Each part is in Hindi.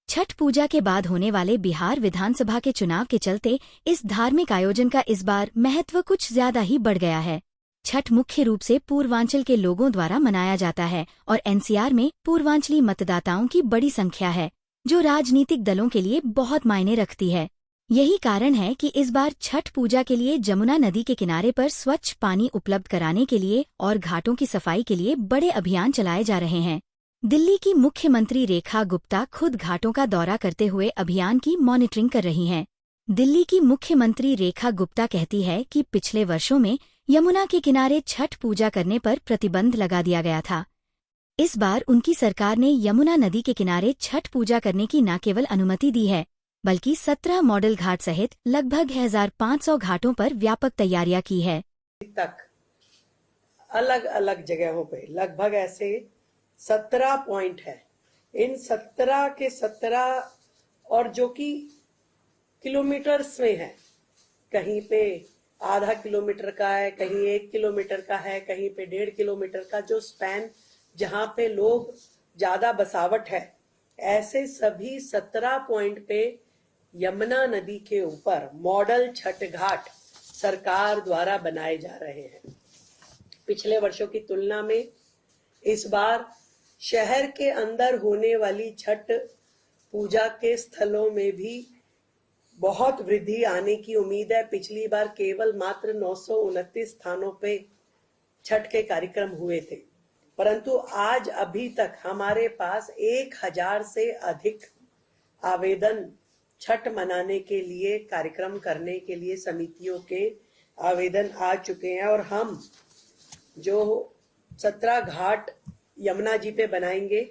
छठ पूजा के बाद होने वाले बिहार विधानसभा के चुनाव के चलते इस धार्मिक आयोजन का इस बार महत्व कुछ ज्यादा ही बढ़ गया है। छठ मुख्य रूप से पूर्वांचल के लोगों द्वारा मनाया जाता है और एनसीआर में पूर्वांचली मतदाताओं की बड़ी संख्या है, जो राजनीतिक दलों के लिए बहुत मायने रखती है। यही कारण है कि इस बार छठ पूजा के लिए जमुना नदी के किनारे पर स्वच्छ पानी उपलब्ध कराने के लिए और घाटों की सफाई के लिए बड़े अभियान चलाए जा रहे हैं। दिल्ली की मुख्यमंत्री रेखा गुप्ता खुद घाटों का दौरा करते हुए अभियान की मॉनिटरिंग कर रही हैं। दिल्ली की मुख्यमंत्री रेखा गुप्ता कहती है कि पिछले वर्षों में यमुना के किनारे छठ पूजा करने पर प्रतिबंध लगा दिया गया था। इस बार उनकी सरकार ने यमुना नदी के किनारे छठ पूजा करने की न केवल अनुमति दी है, बल्कि 17 मॉडल घाट सहित लगभग 1500 घाटों पर व्यापक तैयारियां की है। तक अलग अलग जगहों पे लगभग ऐसे 17 पॉइंट है। इन 17 के 17 और जो कि किलोमीटर्स में है, कहीं पे आधा किलोमीटर का है, कहीं 1 किलोमीटर का है, कहीं पे 1.5 किलोमीटर का, जो स्पैन जहां पे लोग ज्यादा बसावट है, ऐसे सभी 17 पॉइंट पे यमुना नदी के ऊपर मॉडल छठ घाट सरकार द्वारा बनाए जा रहे हैं। पिछले वर्षों की तुलना में इस बार शहर के अंदर होने वाली छठ पूजा के स्थलों में भी बहुत वृद्धि आने की उम्मीद है। पिछली बार केवल मात्र 929 स्थानों पे छठ के कार्यक्रम हुए थे, परंतु आज अभी तक हमारे पास 1000 से अधिक आवेदन छठ मनाने के लिए, कार्यक्रम करने के लिए समितियों के आवेदन आ चुके हैं। और हम जो 17 घाट यमुना जी पे बनाएंगे,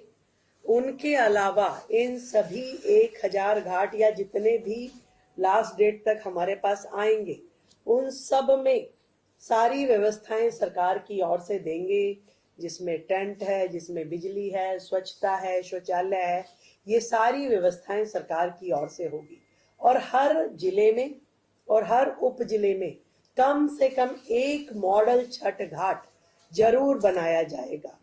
उनके अलावा इन सभी 1000 घाट या जितने भी लास्ट डेट तक हमारे पास आएंगे, उन सब में सारी व्यवस्थाएं सरकार की ओर से देंगे, जिसमें टेंट है, जिसमें बिजली है, स्वच्छता है, शौचालय है, ये सारी व्यवस्थाएं सरकार की ओर से होगी। और हर जिले में और हर उप जिले में कम से कम एक मॉडल छठ घाट जरूर बनाया जाएगा।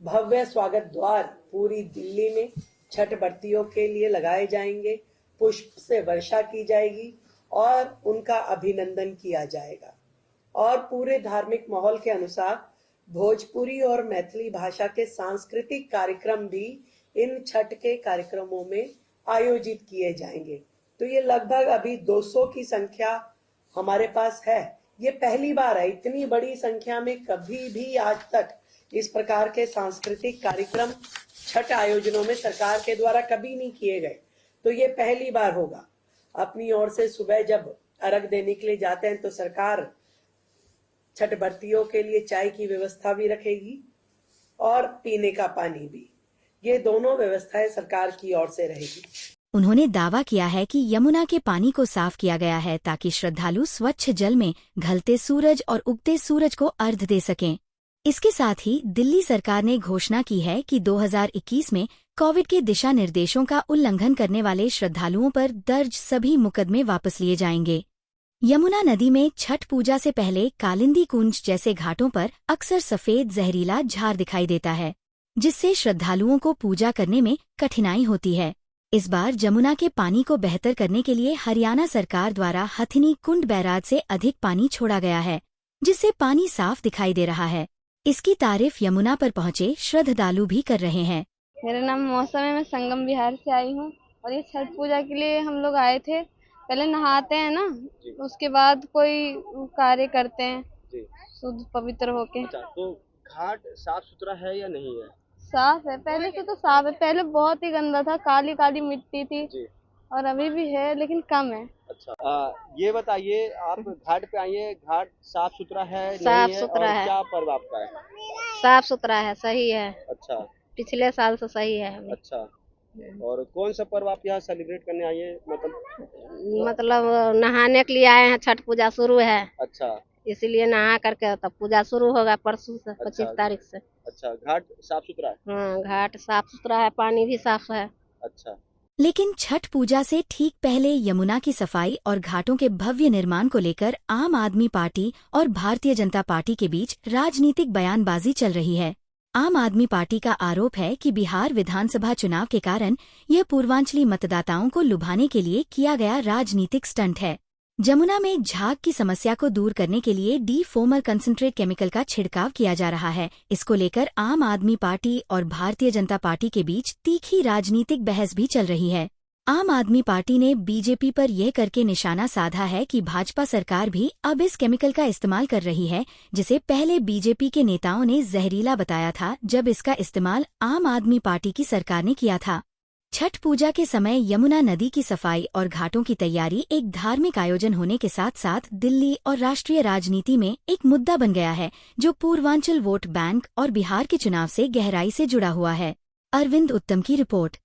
भव्य स्वागत द्वार पूरी दिल्ली में छठ व्रतियों के लिए लगाए जाएंगे, पुष्प से वर्षा की जाएगी और उनका अभिनंदन किया जाएगा। और पूरे धार्मिक माहौल के अनुसार भोजपुरी और मैथिली भाषा के सांस्कृतिक कार्यक्रम भी इन छठ के कार्यक्रमों में आयोजित किए जाएंगे। तो ये लगभग अभी 200 की संख्या हमारे पास है। ये पहली बार है, इतनी बड़ी संख्या में कभी भी आज तक इस प्रकार के सांस्कृतिक कार्यक्रम छठ आयोजनों में सरकार के द्वारा कभी नहीं किए गए, तो ये पहली बार होगा। अपनी ओर से सुबह जब अर्घ देने के लिए जाते हैं तो सरकार छठ व्रतियों के लिए चाय की व्यवस्था भी रखेगी और पीने का पानी भी। ये दोनों व्यवस्थाएं सरकार की ओर से रहेगी। उन्होंने दावा किया है कि यमुना के पानी को साफ किया गया है ताकि श्रद्धालु स्वच्छ जल में ढलते सूरज और उगते सूरज को अर्घ्य दे सकें। इसके साथ ही दिल्ली सरकार ने घोषणा की है कि 2021 में कोविड के दिशा निर्देशों का उल्लंघन करने वाले श्रद्धालुओं पर दर्ज सभी मुकदमे वापस लिए जाएंगे। यमुना नदी में छठ पूजा से पहले कालिंदी कुंज जैसे घाटों पर अक्सर सफेद जहरीला झार दिखाई देता है, जिससे श्रद्धालुओं को पूजा करने में कठिनाई होती है। इस बार जमुना के पानी को बेहतर करने के लिए हरियाणा सरकार द्वारा हथिनी कुंड बैराज से अधिक पानी छोड़ा गया है, जिससे पानी साफ दिखाई दे रहा है। इसकी तारीफ यमुना पर पहुंचे श्रद्धालु भी कर रहे हैं। मेरा नाम मौसम है, मैं संगम बिहार से आई हूँ और ये छठ पूजा के लिए हम लोग आए थे। पहले नहाते हैं ना, उसके बाद कोई कार्य करते हैं शुद्ध पवित्र होके। अच्छा, तो घाट साफ सुथरा है या नहीं है? साफ है, पहले से तो साफ है। पहले बहुत ही गंदा था, काली काली मिट्टी थी जी। और अभी भी है लेकिन कम है। अच्छा, ये बताइए, आप घाट पे आइए, घाट साफ सुथरा है? साफ नहीं है? सुथरा और है। क्या पर्व आपका है? साफ सुथरा है, सही है। अच्छा, पिछले साल से सही है अभी। अच्छा, और कौन सा पर्व आप यहाँ सेलिब्रेट करने आए हैं? मतलब नहाने के लिए आए हैं, छठ पूजा शुरू है। अच्छा, इसीलिए नहा करके तब पूजा शुरू होगा परसों से, 25 तारीख से। अच्छा, घाट साफ सुथरा है? हाँ, घाट साफ सुथरा है, पानी भी साफ है। अच्छा, लेकिन छठ पूजा से ठीक पहले यमुना की सफाई और घाटों के भव्य निर्माण को लेकर आम आदमी पार्टी और भारतीय जनता पार्टी के बीच राजनीतिक बयानबाजी चल रही है। आम आदमी पार्टी का आरोप है कि बिहार विधानसभा चुनाव के कारण यह पूर्वांचली मतदाताओं को लुभाने के लिए किया गया राजनीतिक स्टंट है। जमुना में झाग की समस्या को दूर करने के लिए डी फोमर कंसंट्रेट केमिकल का छिड़काव किया जा रहा है। इसको लेकर आम आदमी पार्टी और भारतीय जनता पार्टी के बीच तीखी राजनीतिक बहस भी चल रही है। आम आदमी पार्टी ने बीजेपी पर यह करके निशाना साधा है कि भाजपा सरकार भी अब इस केमिकल का इस्तेमाल कर रही है, जिसे पहले बीजेपी के नेताओं ने जहरीला बताया था, जब इसका इस्तेमाल आम आदमी पार्टी की सरकार ने किया था। छठ पूजा के समय यमुना नदी की सफाई और घाटों की तैयारी एक धार्मिक आयोजन होने के साथ साथ दिल्ली और राष्ट्रीय राजनीति में एक मुद्दा बन गया है, जो पूर्वांचल वोट बैंक और बिहार के चुनाव से गहराई से जुड़ा हुआ है। अरविंद उत्तम की रिपोर्ट।